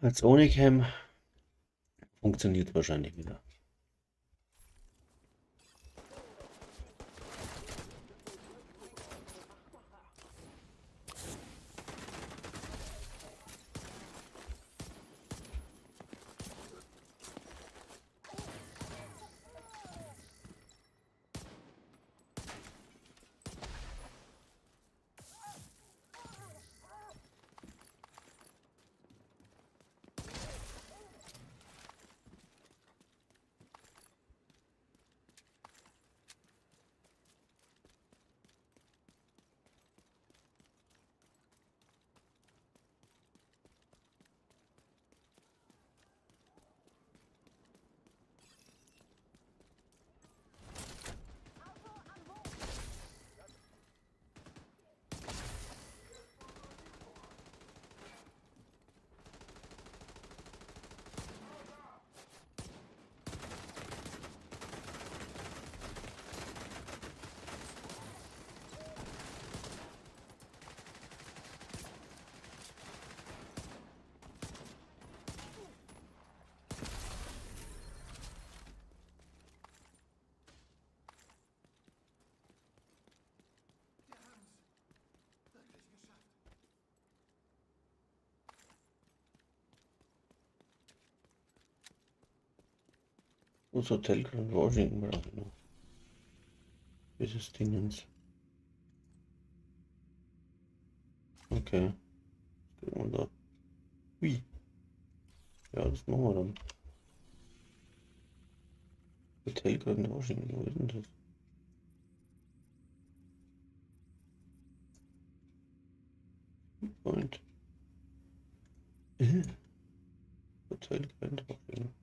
Als ohne Cam funktioniert wahrscheinlich wieder. Das Hotel Grand Washington brauche ich noch. Dieses Dingens. Okay. Was kriegen wir da? Ui. Ja, das machen wir dann. Hotel Grand Washington, wo ist denn das? Moment. Hotel Grand Washington.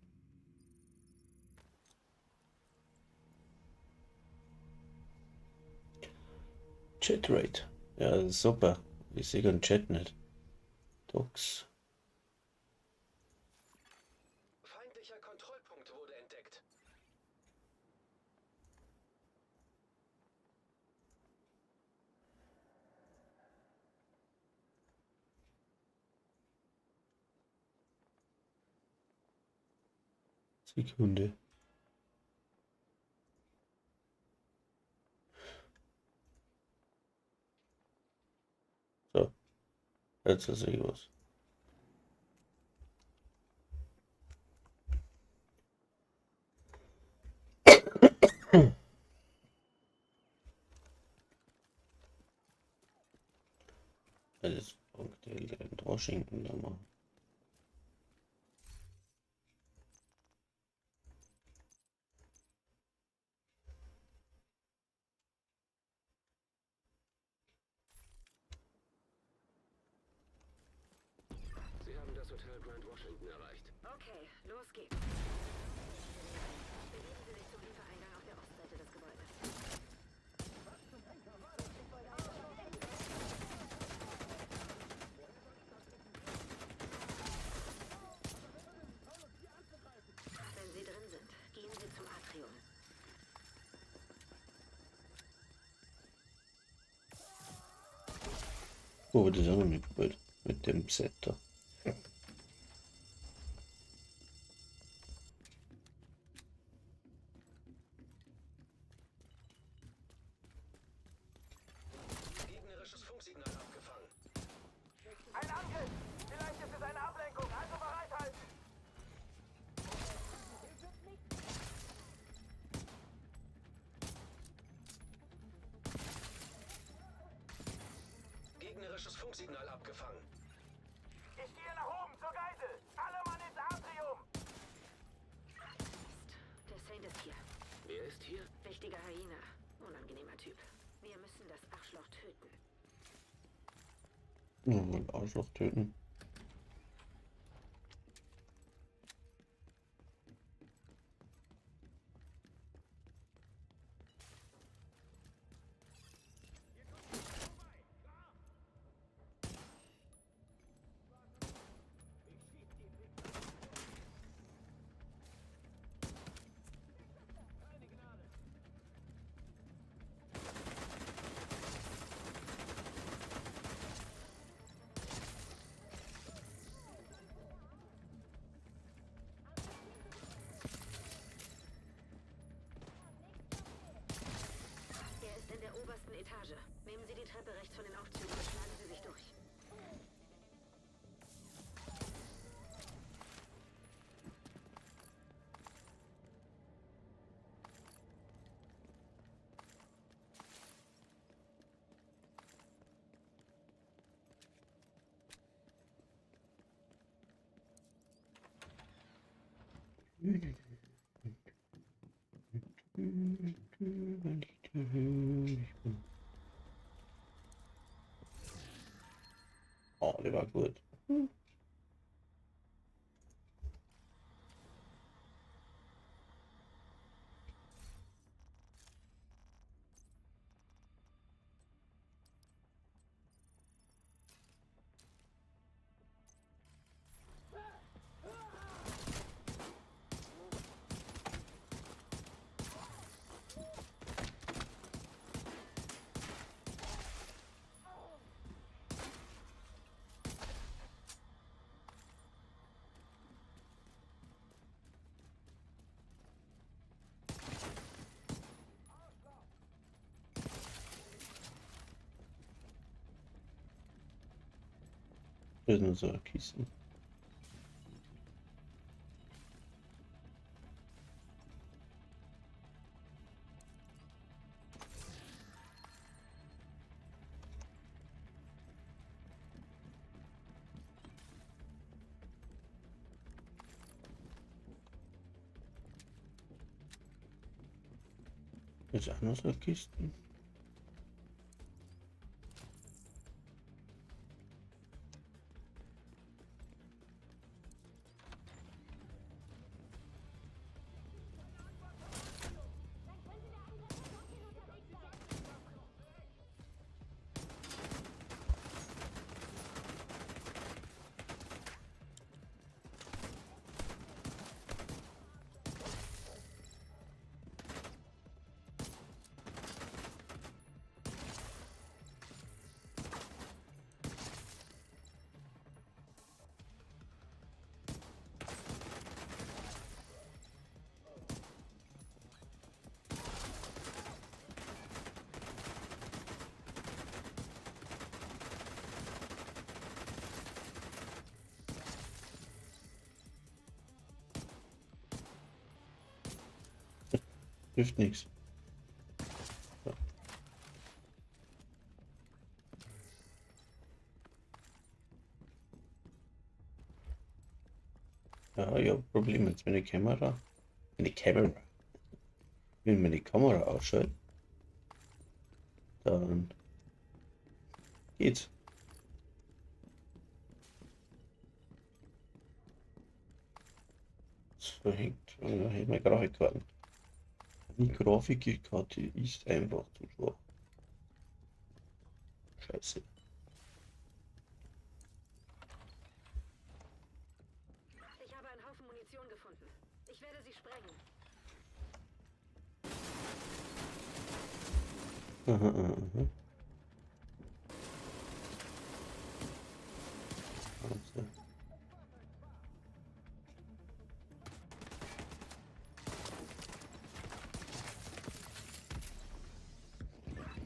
Chatrate. Ja, super. Ich sehe den Chat nicht. Docs. Feindlicher Kontrollpunkt wurde entdeckt. Sekunde. So, jetzt sehe ich was. Alles Hotel Grand Washington da machen. Sie haben das Hotel Grand Washington erreicht. Okay, los geht's. Bewegen Sie sich zum Liefereingang auf der Ostseite des Gebäudes. Wenn Sie drin sind, gehen Sie zum Atrium. Oh, das ist auch noch nicht gut. Mit dem Set da. Gegnerisches Funksignal abgefangen. Ein Angriff! Vielleicht ist es eine Ablenkung, also bereithalten! Gegnerisches Funksignal abgefangen. Ich gehe nach oben zur Geisel! Alle Mann ins Atrium! Mist, der Saint ist hier. Wer ist hier? Wichtiger Hyäne. Unangenehmer Typ. Wir müssen das Arschloch töten. Oh, mein Arschloch töten. Etage. Nehmen Sie die Treppe rechts von den Aufzügen und schlagen Sie sich durch. Oh, der war gut. Das sind so Kisten. Jetzt auch noch so Kisten. Hilft nichts. Ja, ich habe Probleme jetzt mit der Kamera. Wenn meine Kamera ausschaut, dann geht's. Das verhängt. Ja, hätte meine Grafikkarten. Die Grafikkarte ist einfach zu schwach. Scheiße. Ich habe einen Haufen Munition gefunden. Ich werde sie sprengen. Aha, aha. Also.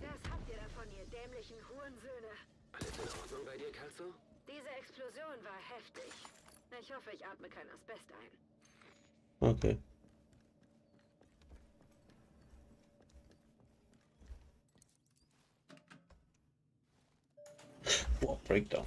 Das habt ihr davon, ihr dämlichen Hurensöhne. Alles in Ordnung bei dir, Kelso? Diese Explosion war heftig. Ich hoffe, ich atme kein Asbest ein. Okay. Boah, Breakdown.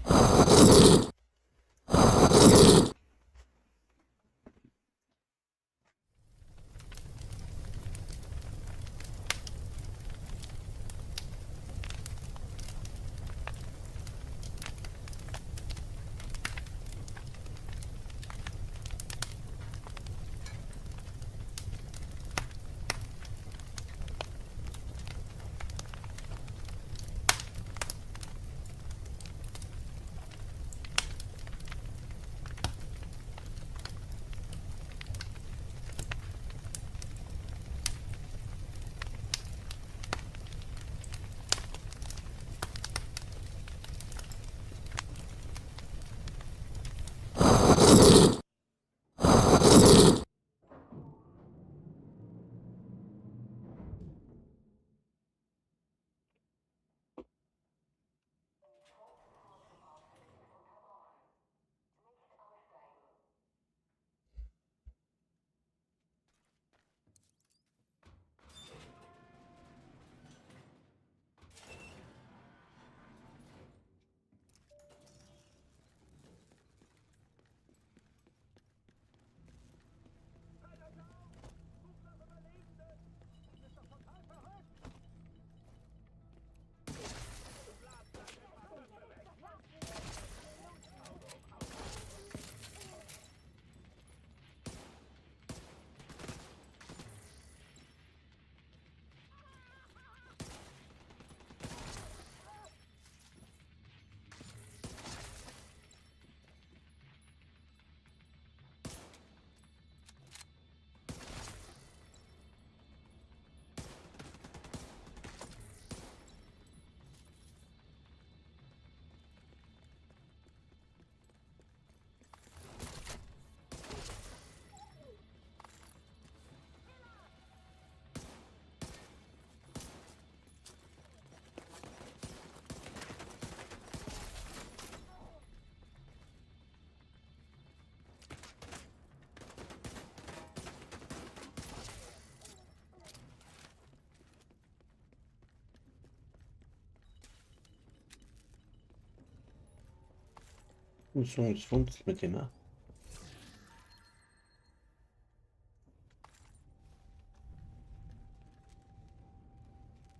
Was funzt mit dem, ja?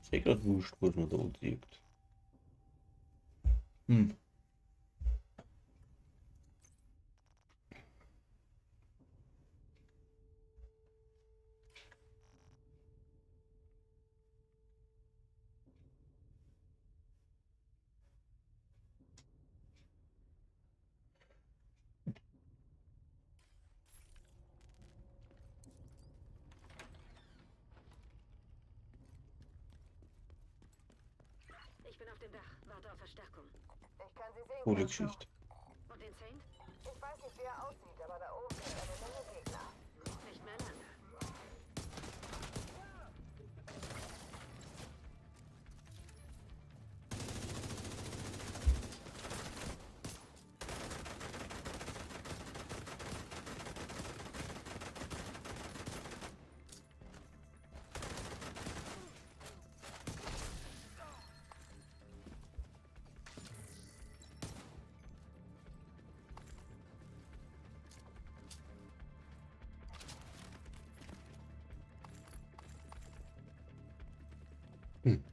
Sehr gerade wurscht, was man da unten liegt. Hm. Ich bin auf dem Dach. Warte auf Verstärkung. Ich kann sie sehen, Coole Council. Geschichte. Und den Saint? Ich weiß nicht, wie er aussieht, aber da oben ist eine Menge Gegner. Nicht mehr lange. Hm.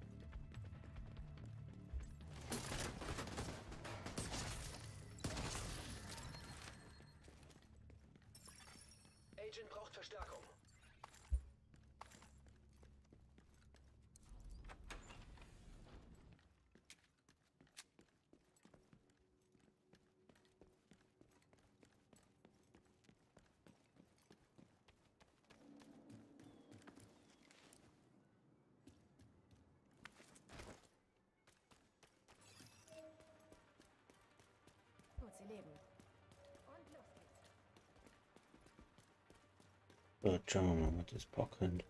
Agent braucht Verstärkung. Gut, sie leben. Und los geht's. So, schauen wir mal, was das packen.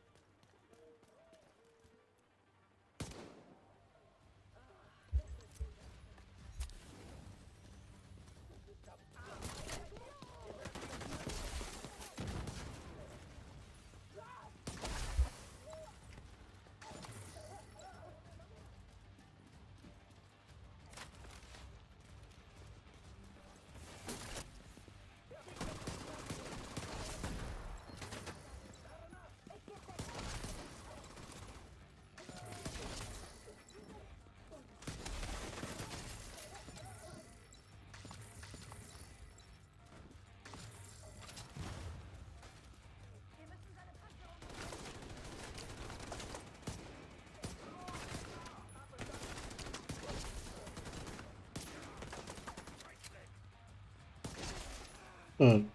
Hm.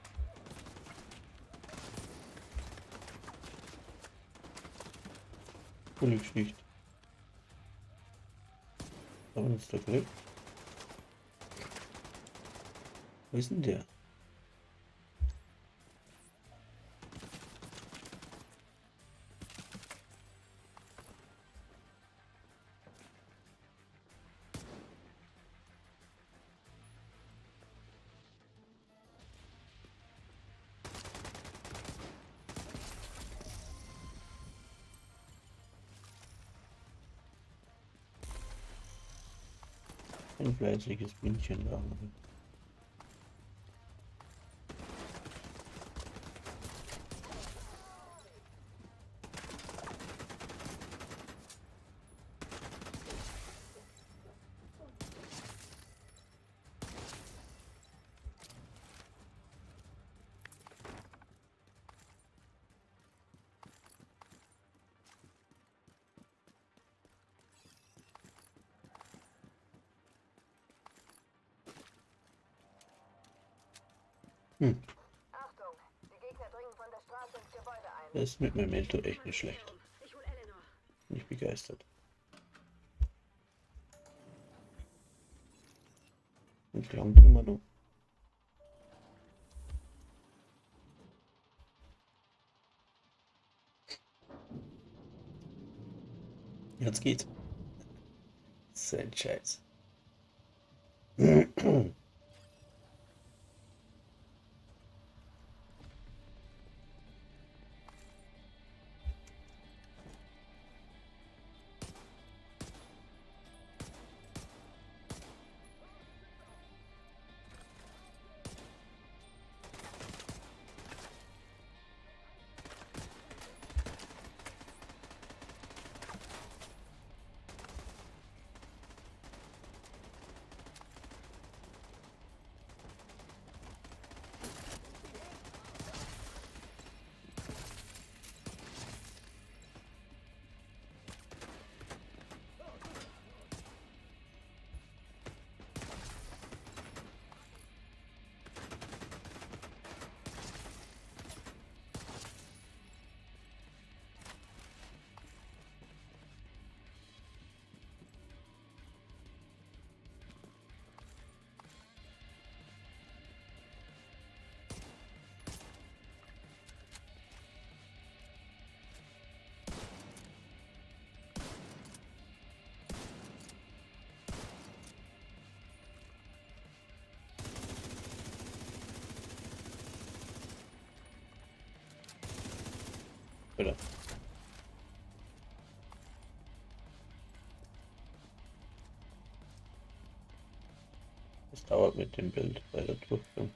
Coole Geschichte. Aber ist der Glück. Wo ist denn der? Ein fleißiges Bienchen da. Hm, Achtung, die Gegner dringen von der Straße ins Gebäude ein. das ist mit meinem Mentor echt nicht schlecht. Ich hol Eleanor. Bin ich begeistert. Und die haben immer noch. Jetzt geht's. Sein Scheiß. Oder? Es dauert mit dem Bild bei der Durchführung.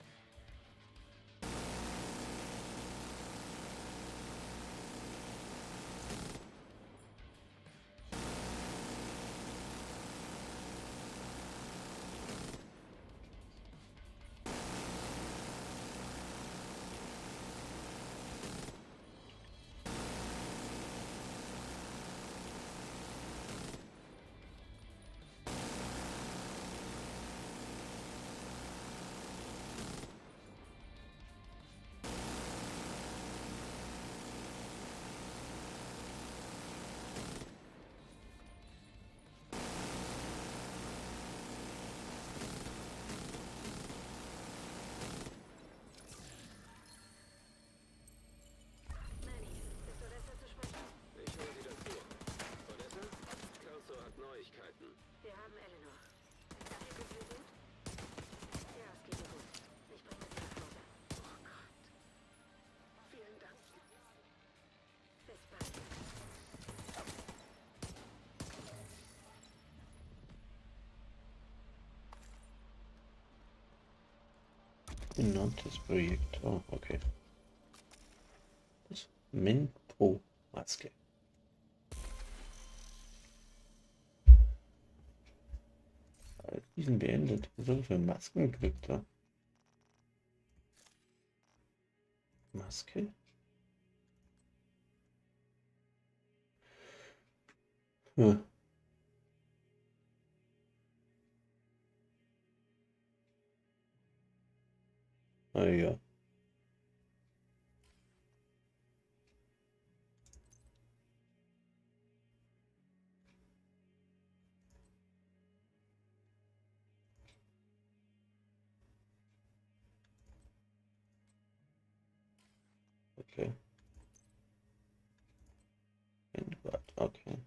Manny, ist Odessa zu sprechen? Ich höre Sie dazu. Odessa? Kelso hat Neuigkeiten. Wir haben Eleanor. Geht es ihr gut? Ja, es geht ihr gut. Ich bringe sie nach Hause. Oh Gott. Vielen Dank. Bis bald. Benanntes Projekt. Oh, okay. Das Menpo-Maske. Diesen beendet. Was soll ich für Masken gekriegt da? Maske? Hm. Ah ja. Okay. Okay.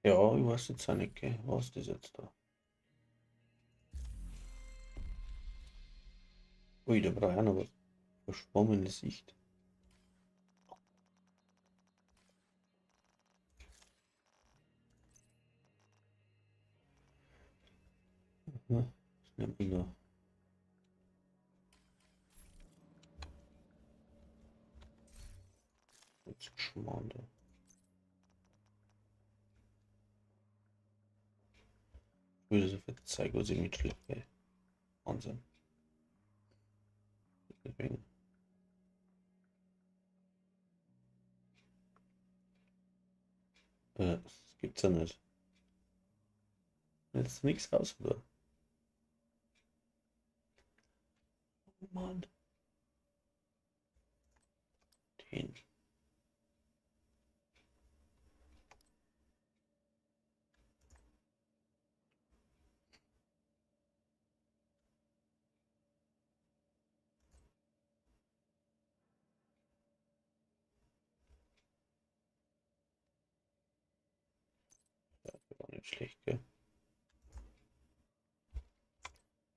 Ja, ich weiß jetzt auch nicht, gell, was ist das jetzt da? Ui, da brauche ich auch noch was. Verschwommene Sicht. Was nimmt man da? Jetzt Schmarrn da. Ich würde so viel zeigen, was ich mitschleppe. Wahnsinn. Deswegen. Das gibt's ja nicht. Jetzt nichts raus, oder? Oh Mann. Den. War nicht schlecht, gell?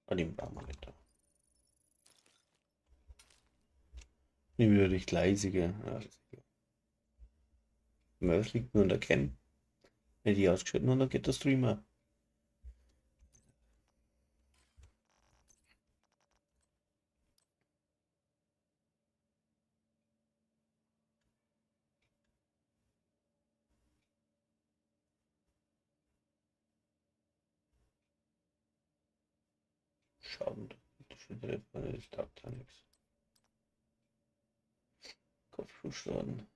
Aber den brauchen wir nicht da. Die wieder recht leise, gell? Ja, ist egal. Das liegt nur an der Cam. Wenn die ausgeschaltet haben, dann geht der Streamer. Schauen, das taugt ja nichts. Kopfschusschaden.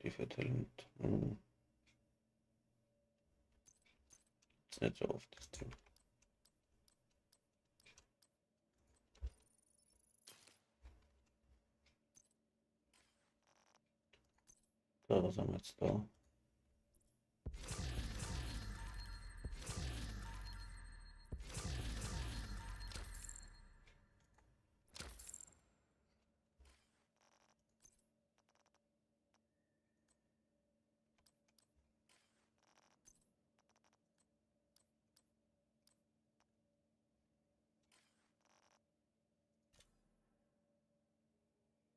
Die Verteilung. Ist nicht so oft das Ding. So, was haben wir jetzt da?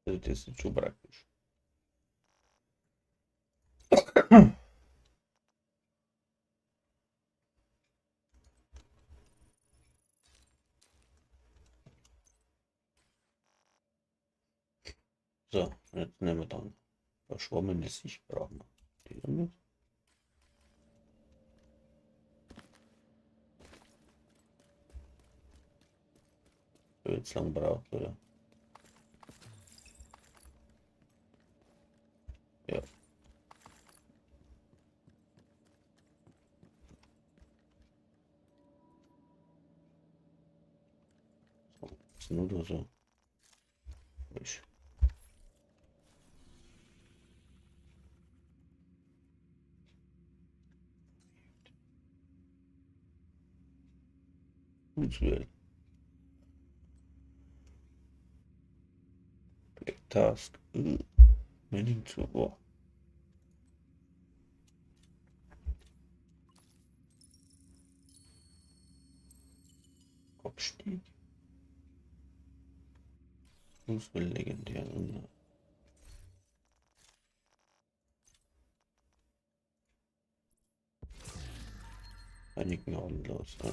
Also das ist schon praktisch. So, jetzt nehmen wir dann verschwommene Sicht brauchen wir. Die damit. Jetzt lang braucht, oder? Ja. So, ist nur da so. Falsch. Auswählen. Black Task. Melding zu. Oh. Abstieg. Auswählen legendär. Einigen Augenlos. Ja.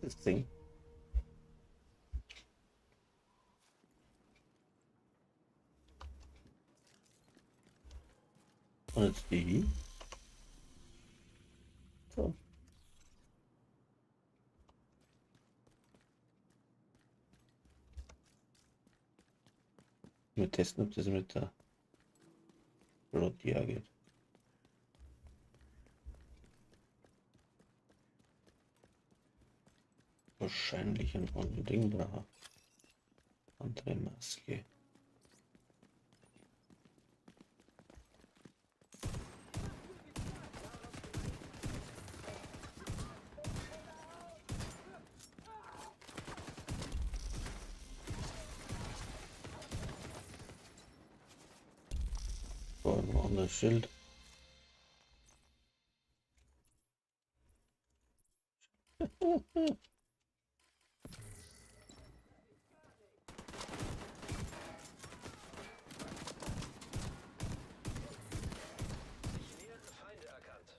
Das Ding. Und jetzt die. So. Wir testen, ob das mit der Rotia geht. Wahrscheinlich ein anderes Ding brauchen. Andere Maske. So, ein anderes Schild. Feinde erkannt.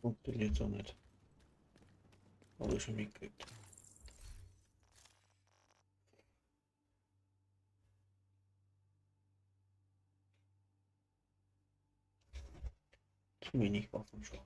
Funktioniert so nicht. Habe ich schon mitgekriegt. Zu wenig Waffen schon.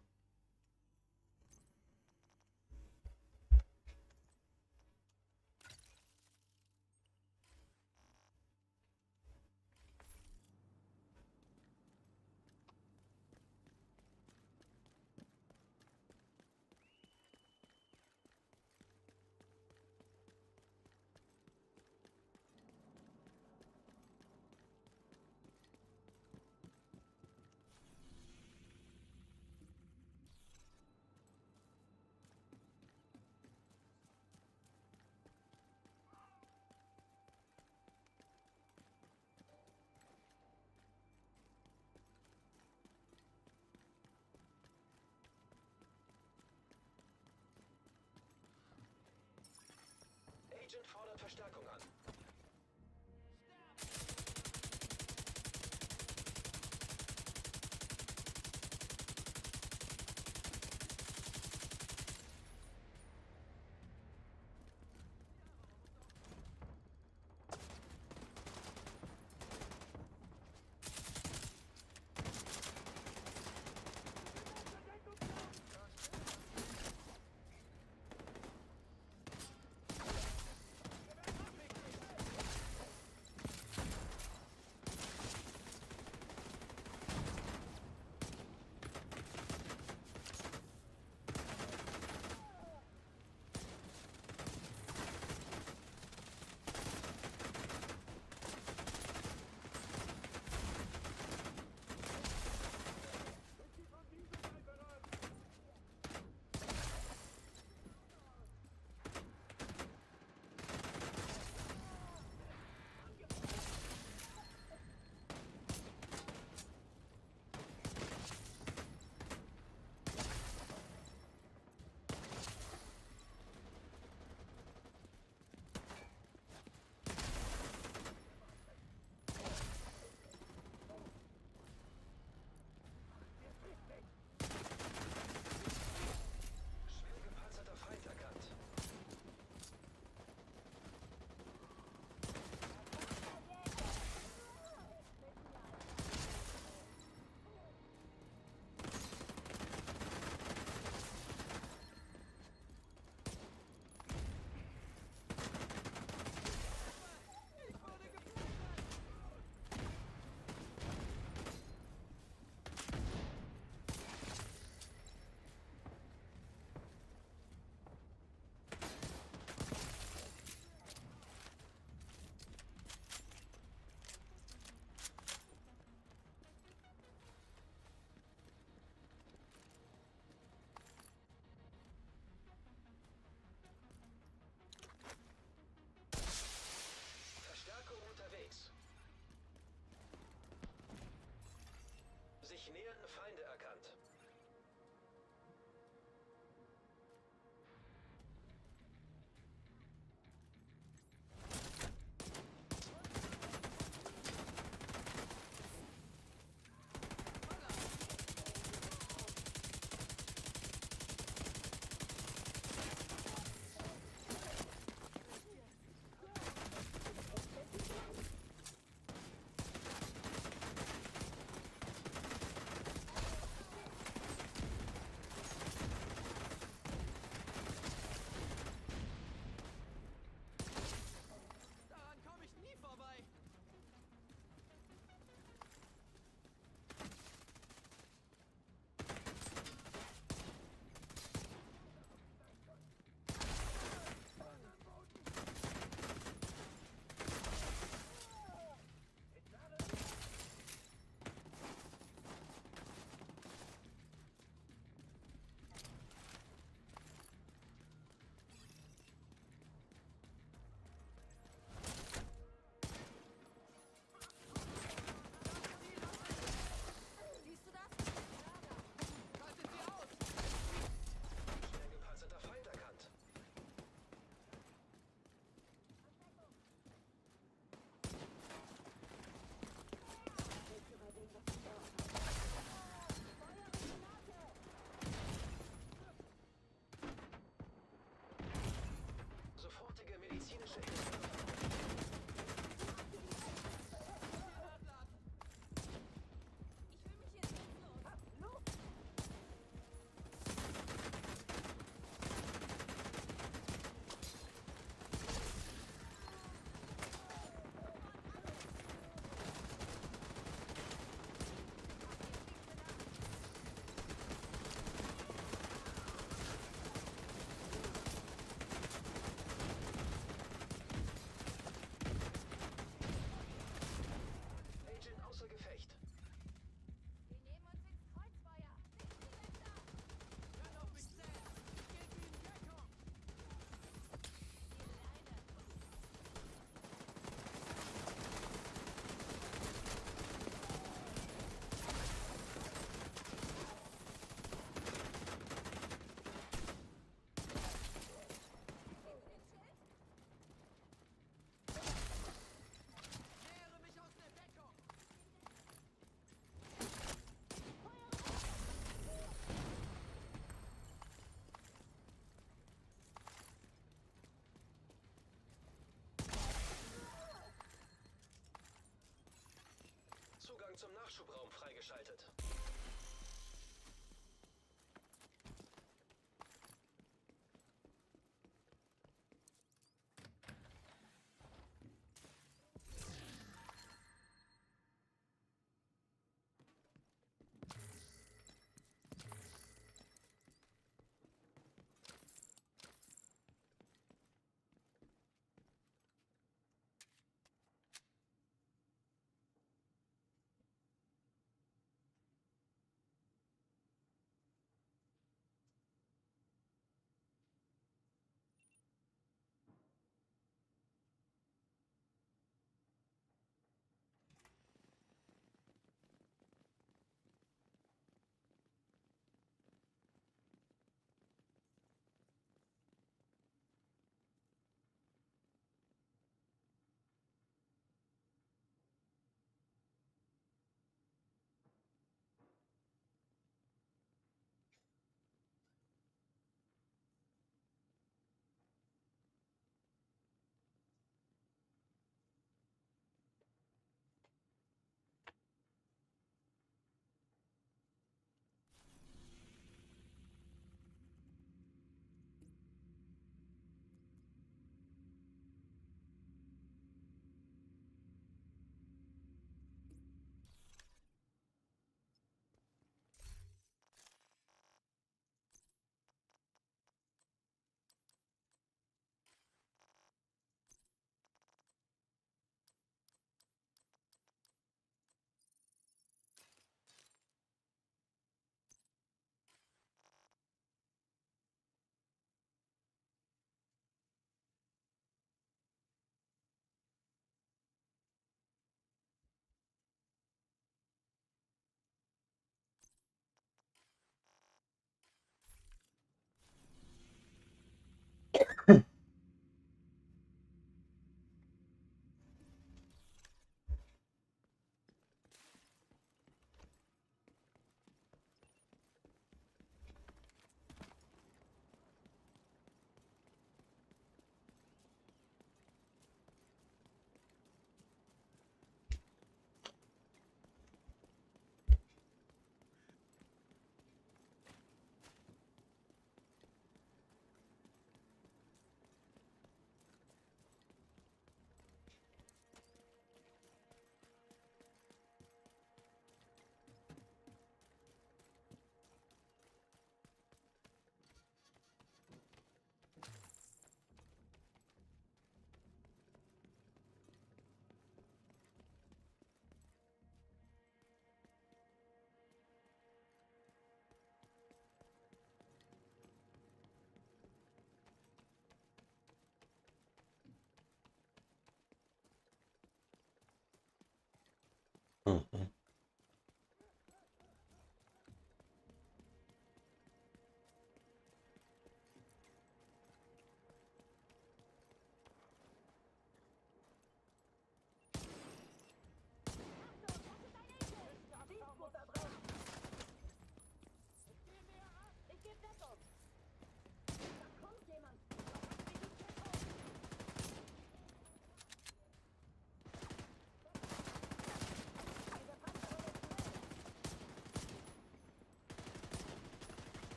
Agent fordert Verstärkung an. freigeschaltet.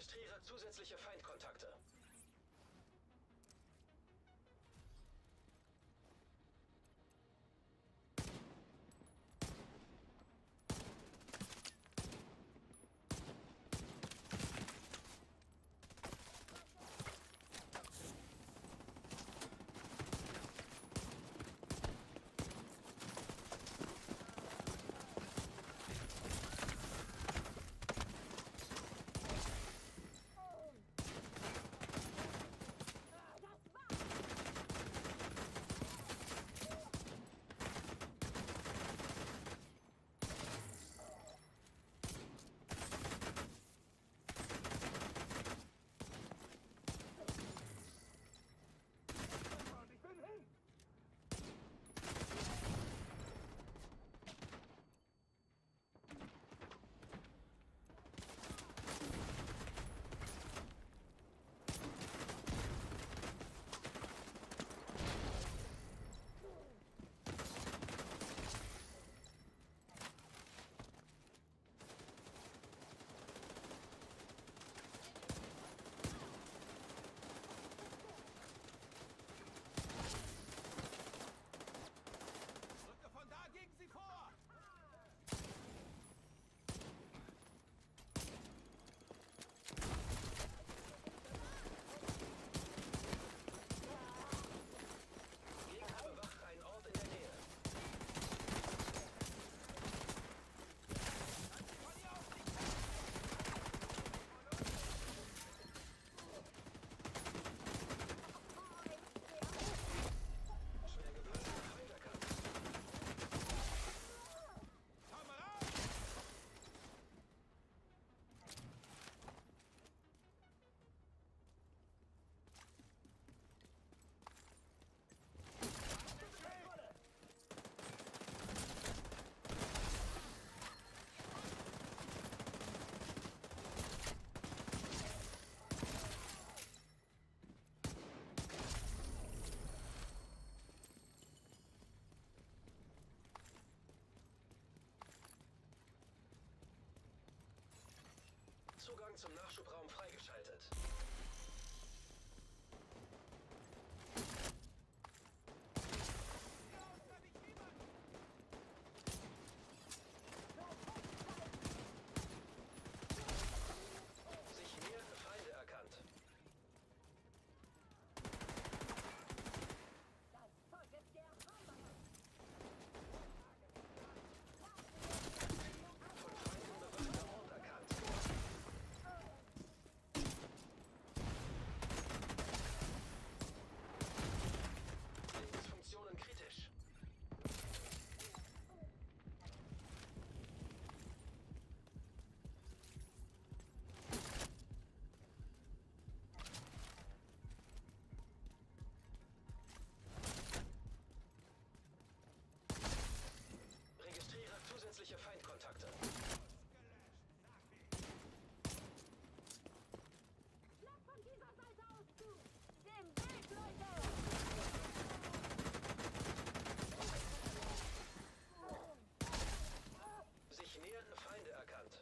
Registriere zusätzliche Feindkontakte. Zugang zum Nachschubraum freigeschaltet. Sich nähernde Feinde erkannt. Von Feinden bewachter Ort erkannt. Lebensfunktionen kritisch. Registriere zusätzliche Feindkontakte. Bleib von dieser Seite aus zu! Dem Weg, Leute! Sich nähernde Feinde erkannt.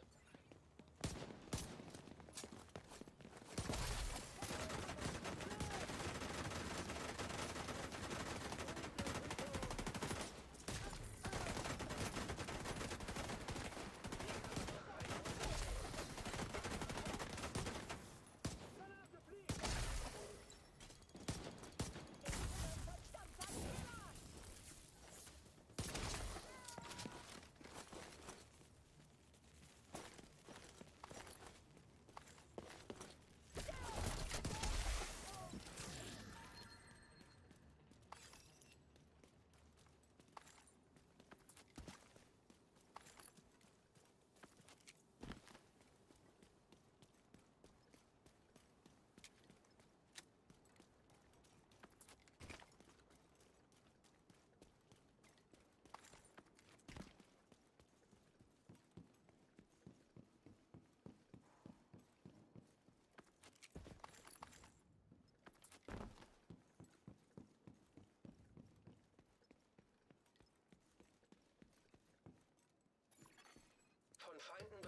Von Feinden